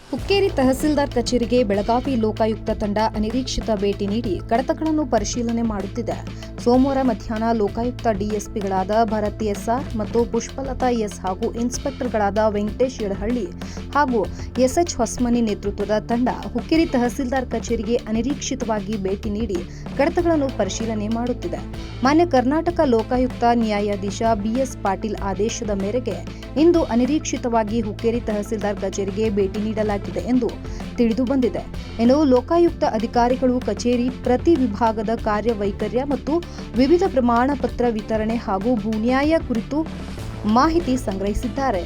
ಹುಕ್ಕೇರಿ ತಹಸೀಲ್ದಾರ್ ಕಚೇರಿಗೆ ಬೆಳಗಾವಿ ಲೋಕಾಯುಕ್ತ ತಂಡ ಅನಿರೀಕ್ಷಿತ ಭೇಟಿ ನೀಡಿ ಕಡತಗಳನ್ನು ಪರಿಶೀಲನೆ ಮಾಡುತ್ತಿದೆ. ಸೋಮವಾರ ಮಧ್ಯಾಹ್ನ ಲೋಕಾಯುಕ್ತ ಡಿಎಸ್ಪಿಗಳಾದ ಭರತ್ ಎಸ್ಆರ್ ಮತ್ತು ಪುಷ್ಪಲತಾ ಎಸ್ ಹಾಗೂ ಇನ್ಸ್ಪೆಕ್ಟರ್ಗಳಾದ ವೆಂಕಟೇಶ್ ಯಡಹಳ್ಳಿ ಹಾಗೂ ಎಸ್ಎಚ್ ಹೊಸ್ಮನಿ ನೇತೃತ್ವದ ತಂಡ ಹುಕ್ಕೇರಿ ತಹಸೀಲ್ದಾರ್ ಕಚೇರಿಗೆ ಅನಿರೀಕ್ಷಿತವಾಗಿ ಭೇಟಿ ನೀಡಿ ಕಡತಗಳನ್ನು ಪರಿಶೀಲನೆ ಮಾಡುತ್ತಿದೆ. ಮಾನ್ಯ ಕರ್ನಾಟಕ ಲೋಕಾಯುಕ್ತ ನ್ಯಾಯಾಧೀಶ ಬಿಎಸ್ ಪಾಟೀಲ್ ಆದೇಶದ ಮೇರೆಗೆ ಇಂದು ಅನಿರೀಕ್ಷಿತವಾಗಿ ಹುಕ್ಕೇರಿ ತಹಸೀಲ್ದಾರ್ ಕಚೇರಿಗೆ ಭೇಟಿ ನೀಡಲಾಗಿದೆ ಎಂದು ತಿಳಿದು ಬಂದಿದೆ. ಇನ್ನು ಲೋಕಾಯುಕ್ತ ಅಧಿಕಾರಿಗಳು ಕಚೇರಿ ಪ್ರತಿ ವಿಭಾಗದ ಕಾರ್ಯವೈಖರ್ಯ ಮತ್ತು ವಿವಿಧ ಪ್ರಮಾಣ ಪತ್ರ ವಿತರಣೆ ಹಾಗೂ ಭೂನ್ಯಾಯ ಕುರಿತು ಮಾಹಿತಿ ಸಂಗ್ರಹಿಸಿದ್ದಾರೆ.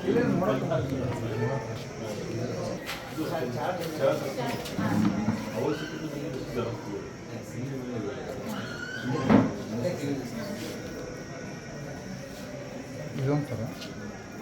ಇಲ್ಲ